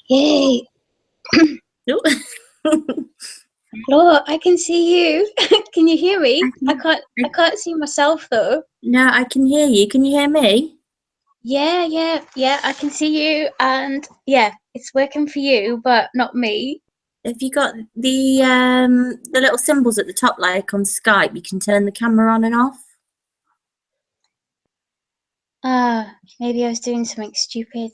Yay! Oh. Hello, I can see you. Can you hear me? I can't see myself though. No, I can hear you. Can you hear me? Yeah, I can see you, and yeah, it's working for you, but not me. Have you got the little symbols at the top, like on Skype? You can turn the camera on and off. Maybe I was doing something stupid.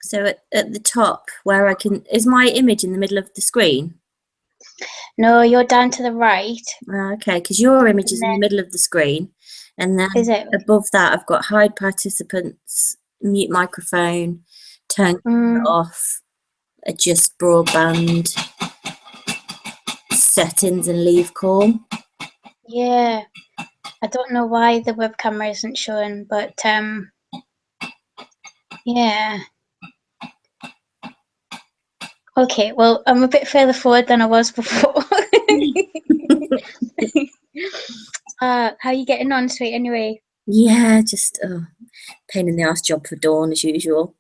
So at the top, where I can, is my image in the middle of the screen? No, you're down to the right. Okay, because your image is And in the then, middle of the screen, and then is it? above that, I've got hide participants, mute microphone, turn camera off, adjust broadband, settings, and leave call. Yeah. I don't know why the web camera isn't showing, but yeah. Okay, well, I'm a bit further forward than I was before. How are you getting on, sweet, anyway? Yeah, just pain in the ass job for Dawn as usual.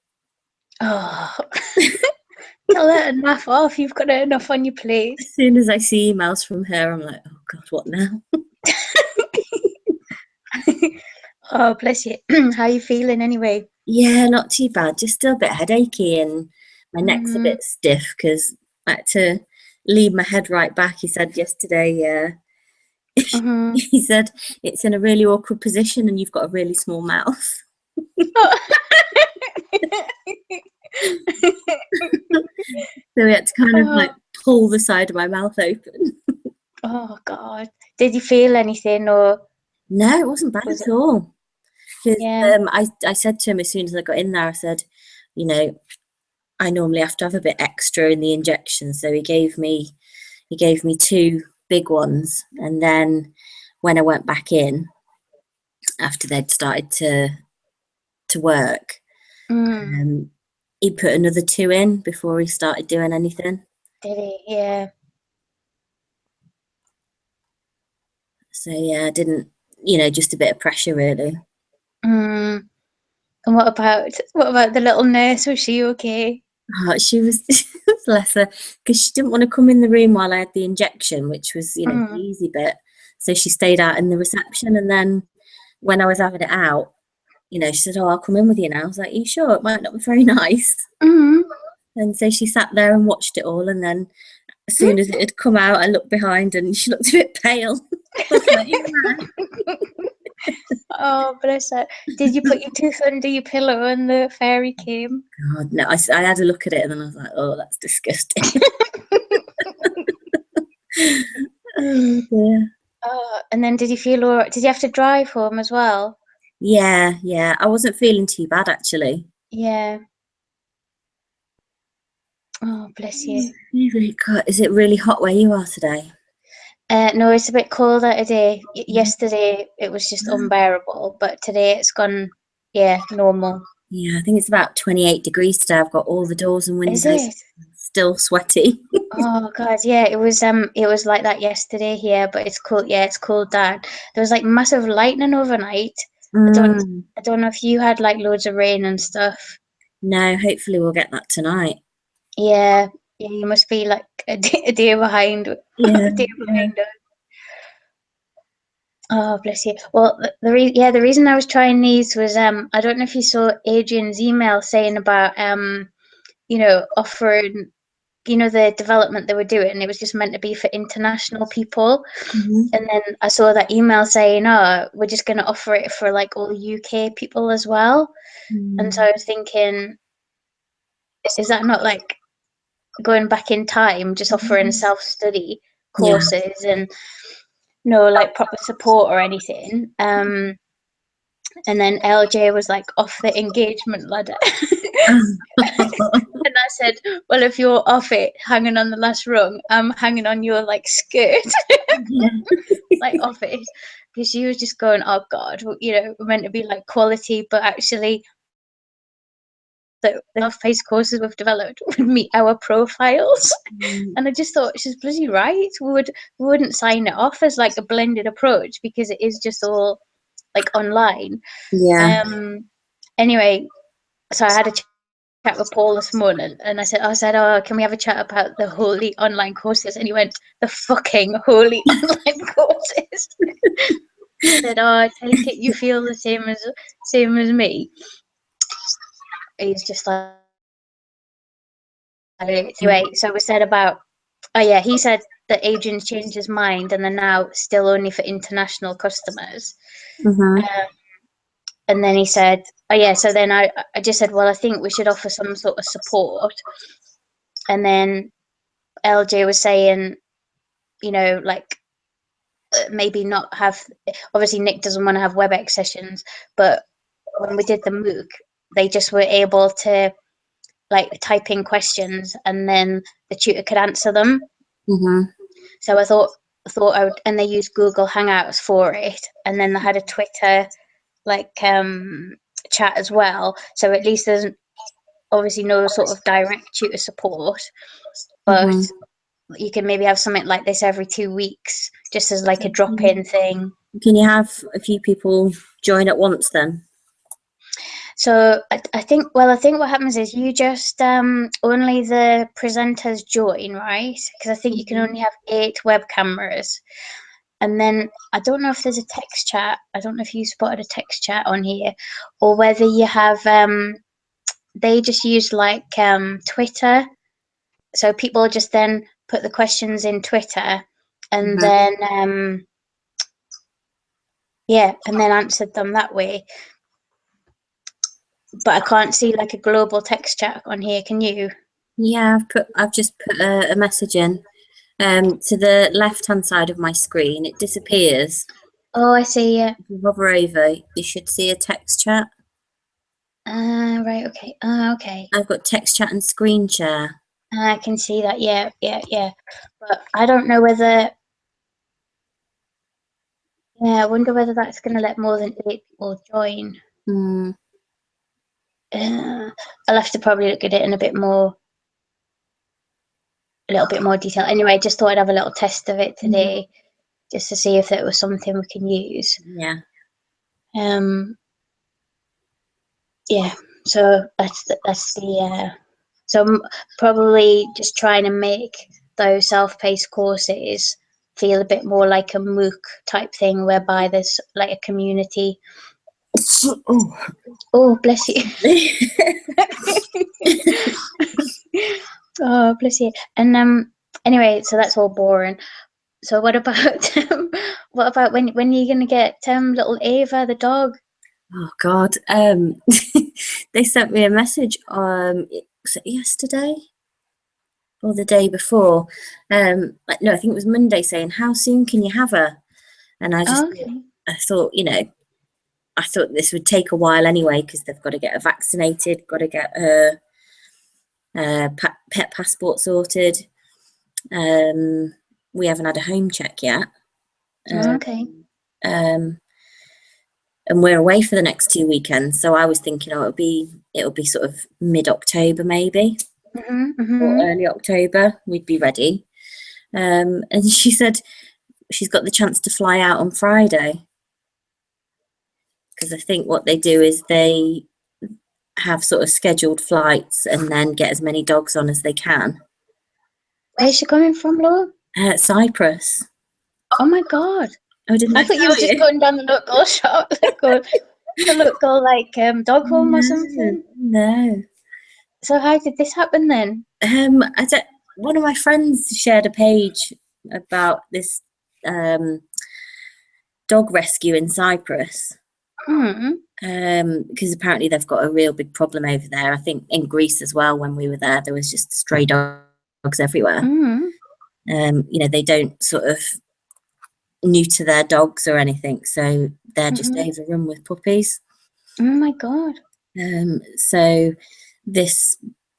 Oh, tell her to naff off. You've got enough on your plate. As soon as I see emails from her, I'm like, oh God, what now? Oh, bless you. How are you feeling anyway? Yeah, not too bad. Just still a bit headachy and my neck's a bit stiff because I had to lean my head right back. He said yesterday, he said it's in a really awkward position and you've got a really small mouth. So we had to kind of like pull the side of my mouth open. Oh God. Did you feel anything or? No, it wasn't bad at all. Because Yeah. I said to him as soon as I got in there, I said, you know, I normally have to have a bit extra in the injection. So he gave me 2 big ones. And then when I went back in after they'd started to work, he put another 2 in before he started doing anything. Did he? Yeah. So yeah, I didn't, just a bit of pressure really. And what about the little nurse? Was she okay? Oh, she was, bless her, because she didn't want to come in the room while I had the injection, which was, the easy bit. So she stayed out in the reception. And then when I was having it out, she said, oh, I'll come in with you now. I was like, are you sure? It might not be very nice. And so she sat there and watched it all. And then as soon as it had come out, I looked behind and she looked a bit pale. I was like, yeah. Oh, bless her. Did you put your tooth under your pillow when the fairy came? God, no. I had a look at it and then I was like, oh, that's disgusting. Oh, dear. Oh, and then did you feel all right? Did you have to drive home as well? Yeah. I wasn't feeling too bad, actually. Yeah. Oh, bless you. Is it really hot where you are today? No, it's a bit colder today. Yesterday it was just unbearable, but today it's gone, normal. Yeah, I think it's about 28 degrees today. I've got all the doors and windows Is it? still sweaty. Oh God, yeah, it was like that yesterday here, but it's cool. Yeah, it's cooled down. There was like massive lightning overnight. I don't know if you had like loads of rain and stuff. No, hopefully we'll get that tonight. Yeah, you must be like a day behind. Yeah, A day behind us. Oh, bless you. Well, the reason I was trying these was I don't know if you saw Adrian's email saying about offering the development they were doing. It was just meant to be for international people. And then I saw that email saying, oh, we're just going to offer it for like all UK people as well. And so I was thinking, is that not like going back in time, just offering self-study courses and no like proper support or anything? And then LJ was like off the engagement ladder. And I said, well, if you're off it, hanging on the last rung, I'm hanging on your like skirt, like off it. Because she was just going, oh God, we're meant to be like quality, but actually that the self-paced courses we've developed would meet our profiles. And I just thought, she's bloody right. We wouldn't sign it off as like a blended approach because it is just all like online. Yeah. Anyway, so I had a chat with Paul this morning, and I said, oh, can we have a chat about the holy online courses? And he went, the fucking holy online courses. I said, oh, I take it you feel the same as me. He's just like, anyway, so we said about, he said that Adrian's changed his mind and they're now still only for international customers. And then he said, so then I just said, well, I think we should offer some sort of support. And then LJ was saying, like, maybe not have, obviously Nick doesn't want to have WebEx sessions, but when we did the MOOC, they just were able to like type in questions and then the tutor could answer them. So I thought I would, and they used Google Hangouts for it, and then they had a Twitter like chat as well. So at least there's obviously no sort of direct tutor support, but you can maybe have something like this every 2 weeks, just as like a drop-in thing. Can you have a few people join at once then? So I think what happens is you just only the presenters join, right? Because I think you can only have 8 web cameras. And then I don't know if there's a text chat. I don't know if you spotted a text chat on here, or whether you have they just use like Twitter. So people just then put the questions in Twitter and then and then answered them that way. But I can't see like a global text chat on here. Can you? Yeah, I've just put a message in to the left-hand side of my screen. It disappears. Oh, I see. Yeah. If you hover over, you should see a text chat. Right. Okay. Okay. I've got text chat and screen share. I can see that. Yeah. But I don't know whether. Yeah, I wonder whether that's going to let more than 8 people join. I'll have to probably look at it in a little bit more detail. Anyway, I just thought I'd have a little test of it today, just to see if it was something we can use. Yeah. Yeah. So that's the. So I'm probably just trying to make those self-paced courses feel a bit more like a MOOC type thing, whereby there's like a community. Oh, bless you. Oh, bless you. And anyway, so that's all boring. So what about when are you gonna get little Ava the dog? Oh God. They sent me a message was it yesterday or the day before? No, I think it was Monday, saying, how soon can you have her? And I just I thought this would take a while anyway, because they've got to get her vaccinated, got to get her pet passport sorted. We haven't had a home check yet. And we're away for the next 2 weekends, so I was thinking, it'll be sort of mid-October maybe, or early October. We'd be ready. And she said she's got the chance to fly out on Friday, because I think what they do is they have sort of scheduled flights and then get as many dogs on as they can. Where's she coming from, Laura? Cyprus. Oh my God. Oh, didn't I thought you were just going down the local shop, the local like dog home or something. No. So how did this happen then? One of my friends shared a page about this dog rescue in Cyprus. Because apparently they've got a real big problem over there. I think in Greece as well, when we were there was just stray dogs everywhere. They don't sort of neuter their dogs or anything, so they're just overrun with puppies. Oh my God. So this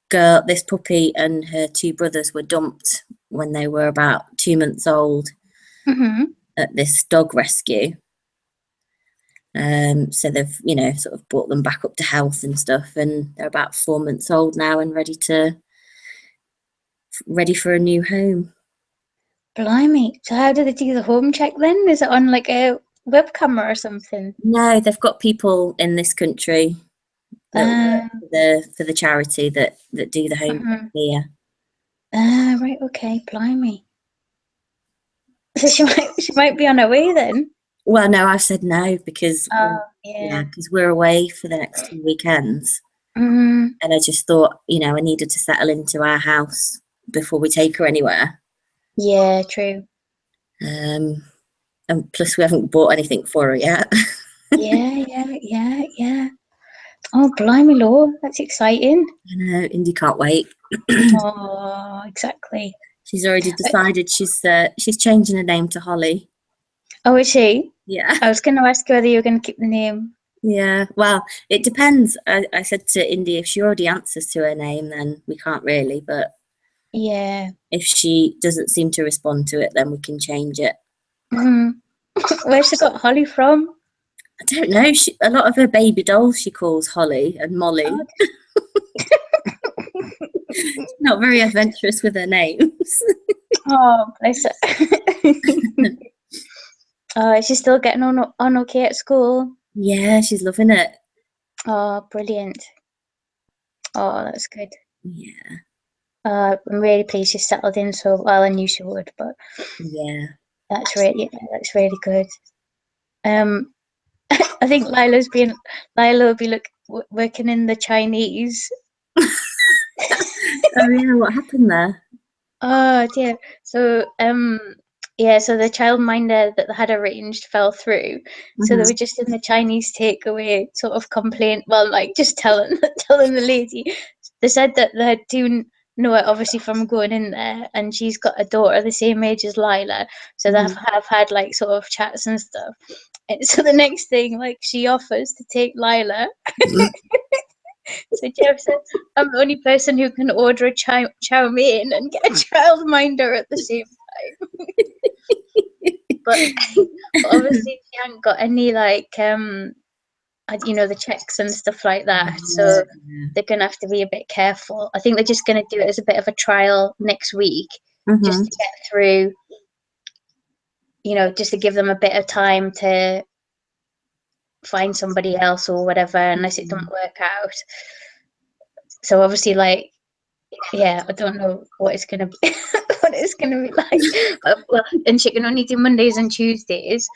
puppy and her 2 brothers were dumped when they were about 2 months old at this dog rescue. So they've, sort of brought them back up to health and stuff, and they're about 4 months old now and ready for a new home. Blimey. So how do they do the home check then? Is it on like a web camera or something? No, they've got people in this country that work for the charity that do the home check here. Right, okay, blimey. So she might be on her way then. Well, no, I've said no because yeah, because we're away for the next 2 weekends, and I just thought, I needed to settle into our house before we take her anywhere. Yeah, true. And plus, we haven't bought anything for her yet. yeah. Oh, blimey, Law, that's exciting. I know, Indy can't wait. Oh, exactly. She's already decided she's changing her name to Holly. Oh, is she? Yeah. I was going to ask whether you were going to keep the name. Yeah, well, it depends. I said to Indy, if she already answers to her name, then we can't really. But yeah, if she doesn't seem to respond to it, then we can change it. Where's she got Holly from? I don't know. A lot of her baby dolls she calls Holly and Molly. Okay. Not very adventurous with her names. Oh, bless her. Is she still getting on okay at school? Yeah, she's loving it. Oh, brilliant. Oh, that's good. Yeah. I'm really pleased she settled in so well. I knew she would, but yeah, that's really good. I think Lila will be working in the Chinese. Oh yeah, what happened there? Oh dear. So so the childminder that they had arranged fell through. So they were just in the Chinese takeaway sort of complaint. Well, like just telling the lady. They said that they do know it obviously from going in there, and she's got a daughter the same age as Lila. So they have had like sort of chats and stuff. And so the next thing, like she offers to take Lila. So Jeff said, I'm the only person who can order a chow mein and get a childminder at the same time. but obviously she hadn't got any like the checks and stuff like that. So they're gonna have to be a bit careful. I think they're just gonna do it as a bit of a trial next week, just to get through, just to give them a bit of time to find somebody else or whatever, unless it don't work out. So obviously, like, I don't know what it's gonna be, like. Well, and she can only do Mondays and Tuesdays.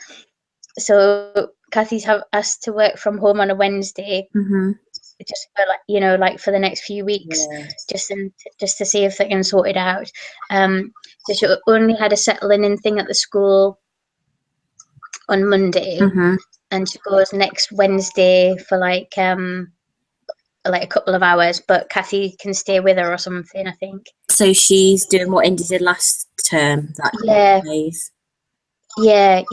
So Kathy's have asked to work from home on a Wednesday, just for like for the next few weeks, just to see if they can sort it out. So she only had a settling in thing at the school on Monday, and she goes next Wednesday for like a couple of hours, but Kathy can stay with her or something, I think. So she's doing what Indy did last term, that days. Yeah.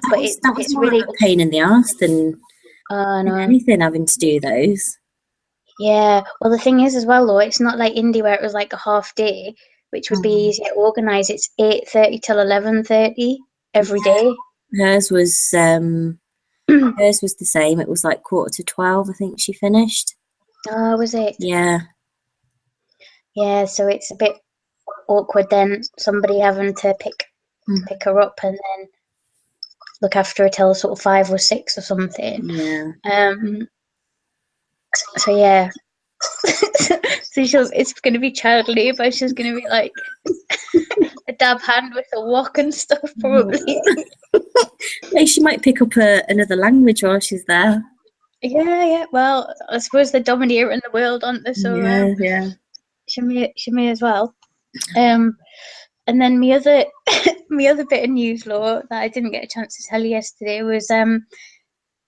But it's really a pain in the arse than anything having to do those. Yeah. Well, the thing is as well, though, it's not like Indy where it was like a half day, which would be easy to organise. It's 8:30 till 11:30 every day. Hers was the same. It was like 11:45, I think she finished. Oh, was it? Yeah. Yeah, so it's a bit awkward then, somebody having to pick her up and then look after her till sort of 5 or 6 or something. Yeah. So yeah. So it's going to be child labour. She's going to be like a dab hand with a wok and stuff, probably. Maybe she might pick up another language while she's there. Yeah. Well, I suppose they're dominating the world, aren't they? So yeah. She may as well. And then my other bit of news, Law, that I didn't get a chance to tell you yesterday was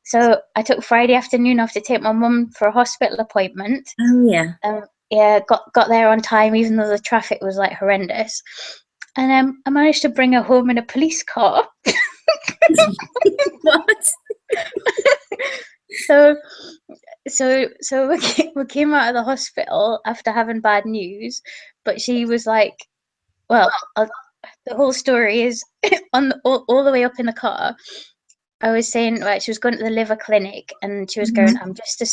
so I took Friday afternoon off to take my mum for a hospital appointment. Oh yeah. Got there on time, even though the traffic was like horrendous. And I managed to bring her home in a police car. What? So we came out of the hospital after having bad news, but she was like, well, the whole story is all the way up in the car. I was saying, like, she was going to the liver clinic, and she was going, I'm just a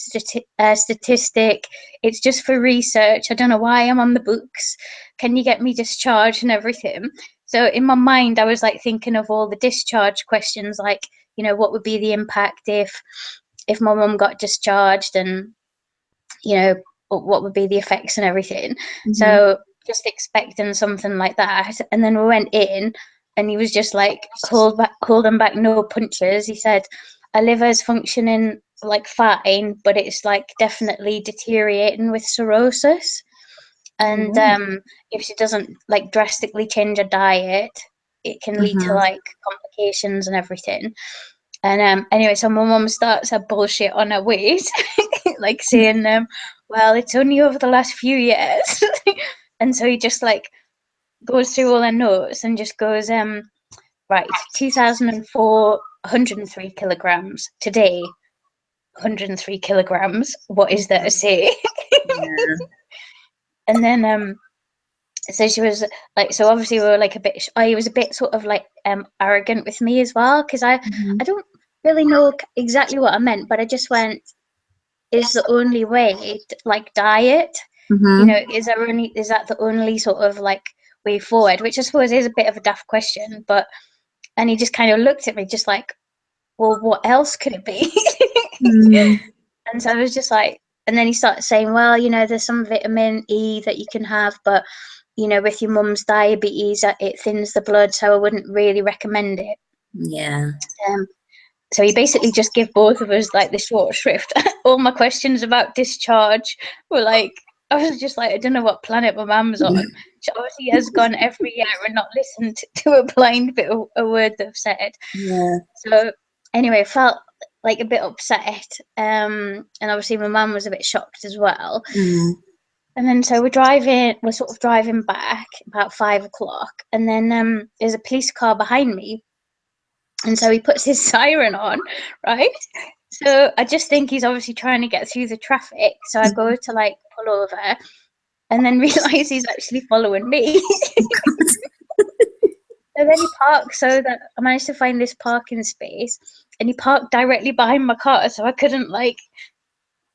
statistic. It's just for research. I don't know why I'm on the books. Can you get me discharged and everything? So in my mind, I was like thinking of all the discharge questions, like, you know, what would be the impact if my mum got discharged, and, you know, what would be the effects and everything. So just expecting something like that. And then we went in, and he was just like, holding back no punches. He said, her liver's functioning like fine, but it's like definitely deteriorating with cirrhosis. And if she doesn't like drastically change her diet, it can lead to like complications and everything. And anyway, so my mum starts her bullshit on her weight, like saying, well, it's only over the last few years. And so he just like goes through all her notes and just goes, right, 2004, 103 kilograms. Today, 103 kilograms. What is there to say? And then so she was like, so obviously we were like a bit, he was a bit sort of like arrogant with me as well, because I don't really know exactly what I meant, but I just went, is the only way like diet? You know, is that the only sort of like way forward? Which I suppose is a bit of a daft question, but, and he just kind of looked at me just like, well, what else could it be? And so I was just like, and then he started saying, well, you know, there's some vitamin E that you can have, but, you know, with your mum's diabetes, it thins the blood, so I wouldn't really recommend it. Yeah. So he basically just gave both of us like the short shrift. All my questions about discharge were like, I was just like, I don't know what planet my mum's on. She obviously has gone every year and not listened to a blind bit of a word they've said. Yeah. So anyway, I felt like a bit upset. And obviously my mum was a bit shocked as well. And then so we're sort of driving back about 5 o'clock, and then there's a police car behind me. And so he puts his siren on, right? So I just think he's obviously trying to get through the traffic. So I go to like pull over, and then realise he's actually following me. So then he parks, so that I managed to find this parking space, and he parked directly behind my car, so I couldn't like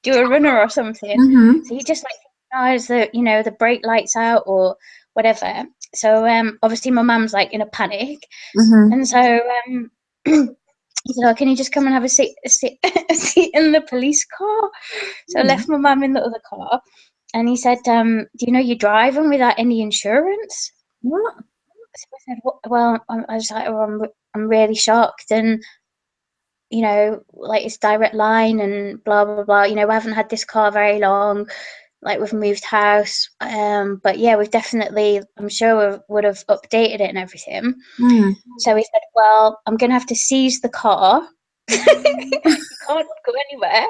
do a runner or something. So he just like, oh, is the, you know, the brake lights out or whatever. So obviously my mum's like in a panic, and so he said, oh, can you just come and have a seat in the police car? So I left my mum in the other car, and he said, do you know you're driving without any insurance? What? So I said, well, I was like, oh, I'm really shocked, and, you know, like, it's Direct Line and blah, blah, blah. You know, we haven't had this car very long. Like, we've moved house. But yeah, we've definitely, I'm sure we would have updated it and everything. So he said, well, I'm going to have to seize the car. You can't go anywhere.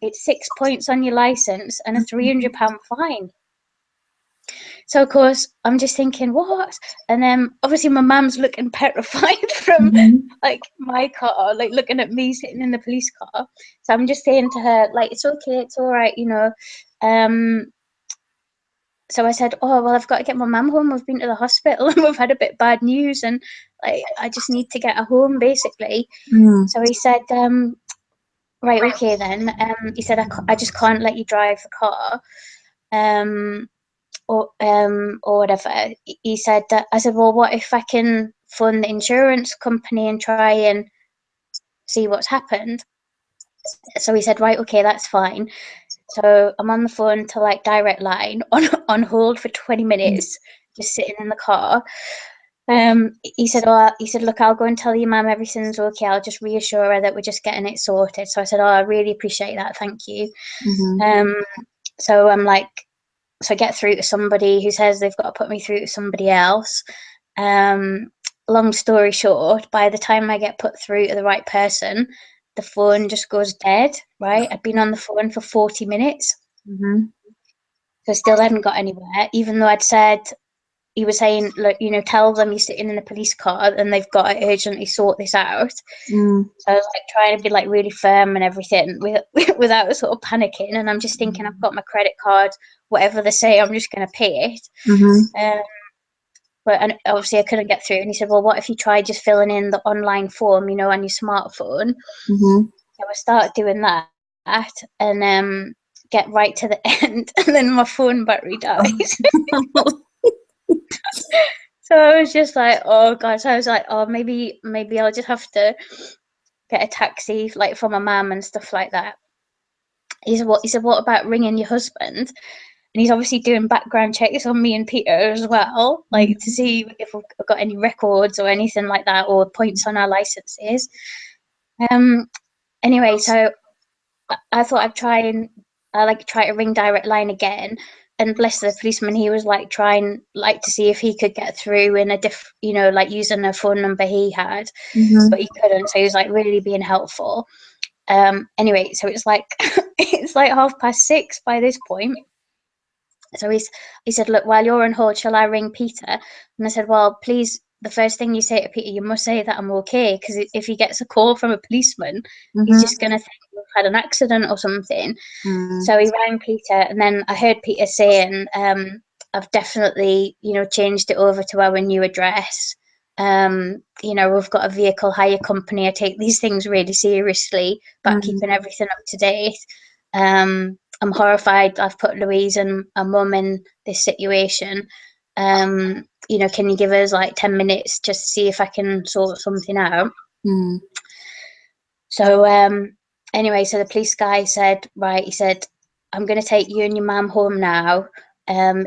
It's 6 points on your license and a £300 fine. So of course I'm just thinking, what? And then obviously my mum's looking petrified from like my car, like looking at me sitting in the police car. So I'm just saying to her, like, it's okay, it's all right, you know. So I said, oh, well, I've got to get my mum home. We've been to the hospital and we've had a bit bad news, and like I just need to get her home, basically. So he said, right, okay then. He said, I just can't let you drive the car. Or whatever. He said that. I said, well, what if I can phone the insurance company and try and see what's happened? So he said, right, okay, that's fine. So I'm on the phone to like Direct Line on hold for 20 minutes, just sitting in the car. He said, look, I'll go and tell your mum everything's okay. I'll just reassure her that we're just getting it sorted. So I said, oh, I really appreciate that, thank you. So I'm like, so I get through to somebody who says they've got to put me through to somebody else. Long story short, by the time I get put through to the right person, the phone just goes dead, right? I'd been on the phone for 40 minutes. So I still hadn't got anywhere, even though I'd said, he was saying, look, you know, tell them you're sitting in a police car and they've got to urgently sort this out. So I was like trying to be like really firm and everything without sort of panicking. And I'm just thinking, I've got my credit card, whatever they say, I'm just going to pay it. and obviously I couldn't get through. And he said, well, what if you try just filling in the online form, on your smartphone? So I started doing that and get right to the end, and then my phone battery dies. So I was just like, oh god. So I was like, oh, maybe I'll just have to get a taxi, like, for my mum and stuff like that. He said, what about ringing your husband? And he's obviously doing background checks on me and Peter as well, like to see if we've got any records or anything like that, or points on our licenses. Anyway, so I thought I'd try to ring Direct Line again. And bless the policeman, he was like trying to see if he could get through in a like using a phone number he had, but he couldn't. So he was like really being helpful. Anyway, so it's like it's like 6:30 by this point. So he said, look, while you're on hold, shall I ring Peter? And I said, well, please, the first thing you say to Peter, you must say that I'm okay, because if he gets a call from a policeman, he's just going to think we've had an accident or something. So he rang Peter, and then I heard Peter saying, I've definitely, changed it over to our new address. We've got a vehicle hire company. I take these things really seriously, but keeping everything up to date. I'm horrified. I've put Louise and our mum in this situation. Can you give us like 10 minutes just to see if I can sort something out? So anyway, so the police guy said, right, he said, I'm going to take you and your mum home now. I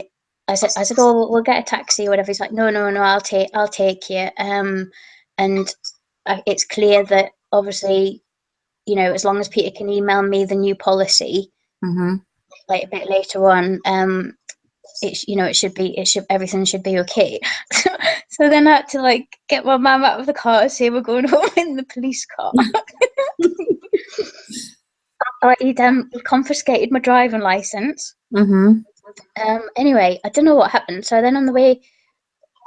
said, oh, we'll get a taxi or whatever. He's like, no, I'll take you. And it's clear that obviously, as long as Peter can email me the new policy, like a bit later on, everything should be okay. So then I had to like get my mum out of the car, say we're going home in the police car. He confiscated my driving license. Anyway, I don't know what happened. So then on the way,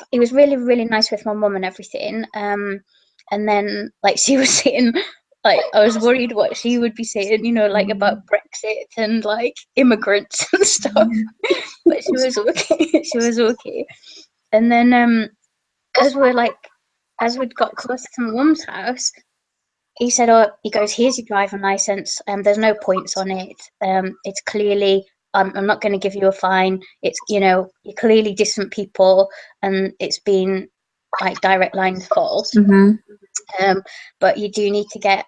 he was really, really nice with my mum and everything. And then like she was saying, like, I was worried what she would be saying, like about Brexit and like immigrants and stuff. But she was okay. She was okay. And then as we'd got close to my mum's house, he said, he goes, here's your driving license. There's no points on it. It's clearly, I'm not going to give you a fine. It's, you're clearly decent people, and it's been like Direct Line's fault. But you do need to get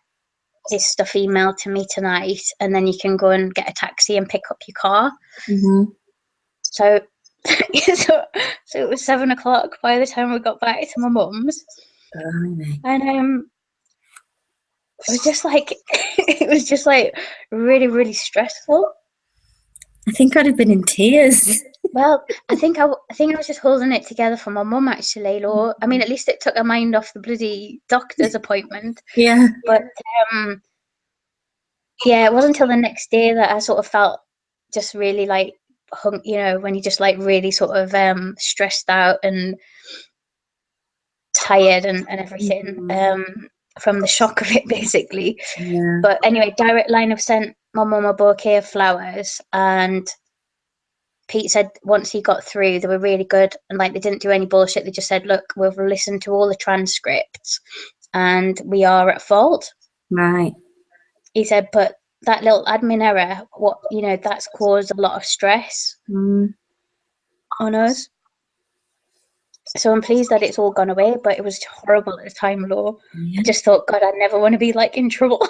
this stuff emailed to me tonight, and then you can go and get a taxi and pick up your car. So it was 7:00 by the time we got back to my mum's. And it was just like really, really stressful. I think I'd have been in tears. Well, I think I was just holding it together for my mum, actually, Law. I mean, at least it took her mind off the bloody doctor's appointment. Yeah. But it wasn't until the next day that I sort of felt just really like when you just like really sort of stressed out and tired and everything from the shock of it, basically. Yeah. But anyway, Direct Line have sent my mum a bouquet of flowers, and Pete said once he got through, they were really good, and like they didn't do any bullshit. They just said, look, we've listened to all the transcripts and we are at fault. Right. He said, but that little admin error, that's caused a lot of stress on us. So I'm pleased that it's all gone away, but it was horrible at the time, Law. I just thought, God, I never want to be like in trouble.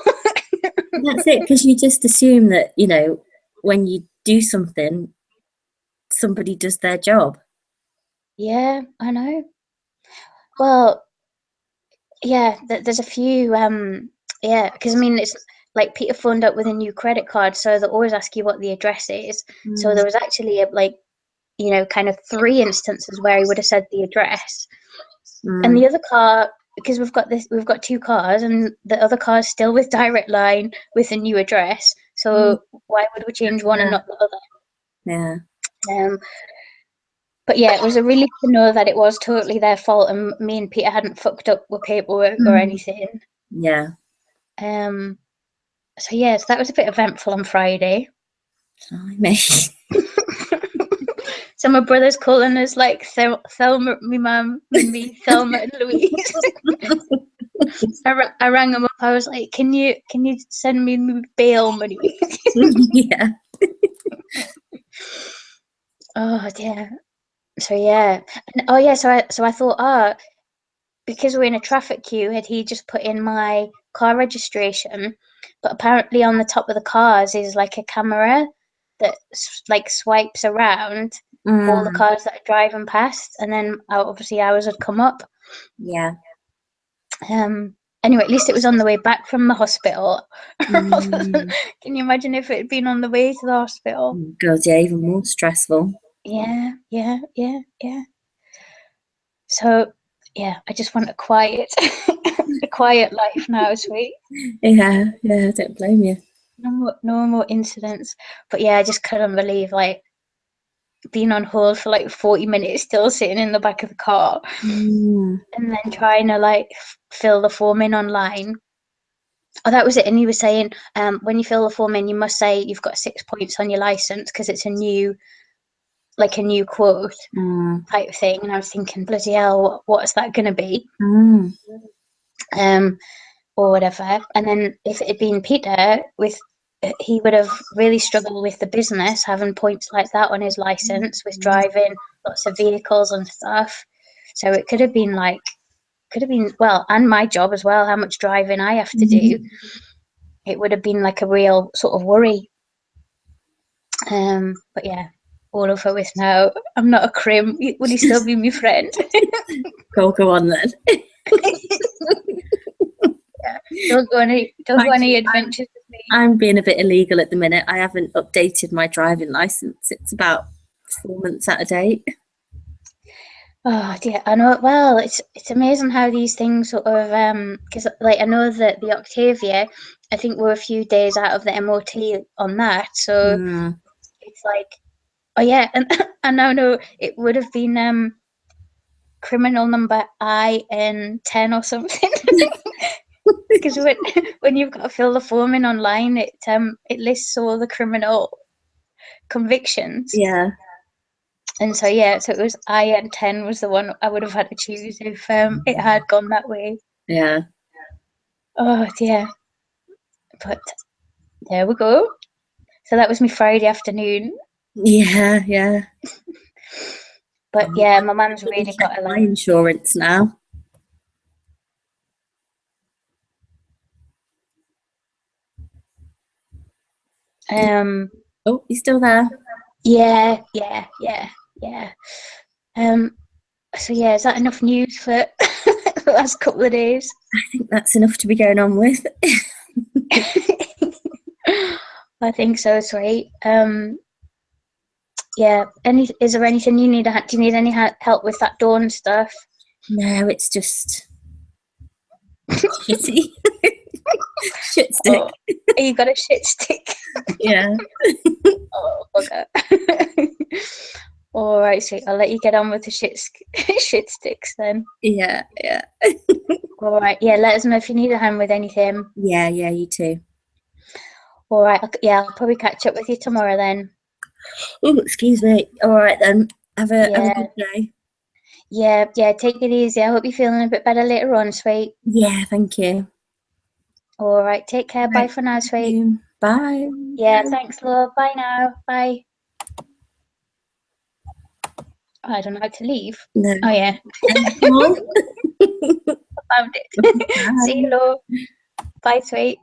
That's it, because you just assume that, when you do something, somebody does their job. Yeah, I know. Well, yeah, there's a few, because I mean, it's like Peter phoned up with a new credit card, so they always ask you what the address is. So there was actually kind of 3 instances where he would have said the address. And the other car, because we've got 2 cars, and the other car is still with Direct Line with a new address. So why would we change one and not the other? Yeah. But yeah, it was a relief to know that it was totally their fault, and me and Peter hadn't fucked up with paperwork or anything. Yeah. So yes, that was a bit eventful on Friday. Blimey. So my brother's calling us like Thelma, my mum, and me, Thelma and Louise. I rang him up. I was like, "Can you send me bail money?" Yeah. Oh dear. So yeah, and, oh yeah. So I thought, because we're in a traffic queue, had he just put in my car registration? But apparently, on the top of the cars is like a camera that like swipes around all the cars that are driving past, and then obviously ours would come up. Yeah. Anyway, at least it was on the way back from the hospital. Can you imagine if it had been on the way to the hospital? Oh, God, yeah, even more stressful. Yeah. So, yeah, I just want a quiet life now, sweet. Yeah, I don't blame you. No more incidents. But yeah, I just couldn't believe like being on hold for like 40 minutes, still sitting in the back of the car, and then trying to like fill the form in online. Oh, that was it. And he was saying, when you fill the form in, you must say you've got 6 points on your license because it's a new quote type thing. And I was thinking, bloody hell, what is that going to be? Or whatever. And then if it had been Peter, he would have really struggled with the business, having points like that on his license, with driving lots of vehicles and stuff. So it could have been well, and my job as well, how much driving I have to do. It would have been like a real sort of worry. But yeah, all over with now. I'm not a crim. Would he still be my friend? Go on then. Yeah. Don't go any adventures with me. I'm being a bit illegal at the minute. I haven't updated my driving license. It's about 4 months out of date. Oh dear, I know. Well, it's amazing how these things sort of because like I know that the Octavia, I think we're a few days out of the MOT on that, so it's like, oh yeah, and I know it would have been criminal number IN10 or something. Because when you've got to fill the form in online, it lists all the criminal convictions. Yeah. And so yeah, so it was IN10 was the one I would have had to choose if it had gone that way. Yeah. Oh dear. But there we go. So that was my Friday afternoon. Yeah. But yeah, my mum's really got my insurance now. Oh, you still there? Yeah. So yeah, is that enough news for the last couple of days? I think that's enough to be going on with. I think so, sweet. Yeah. Is there anything you need? Do you need any help with that Dawn stuff? No, it's just shitty. Shit stick. Oh, you got a shit stick? Yeah. Oh, bugger. All right, sweet. I'll let you get on with the shit sticks then. Yeah. All right. Yeah, let us know if you need a hand with anything. Yeah, you too. All right. Yeah, I'll probably catch up with you tomorrow then. Oh, excuse me. All right then. Have a good day. Yeah. Take it easy. I hope you're feeling a bit better later on, sweet. Yeah, thank you. All right. Take care. Bye for now, sweet. Bye. Yeah, thanks, love. Bye now. Bye. I don't know how to leave. No. Oh, yeah. I found it. See you, love. Bye, sweet.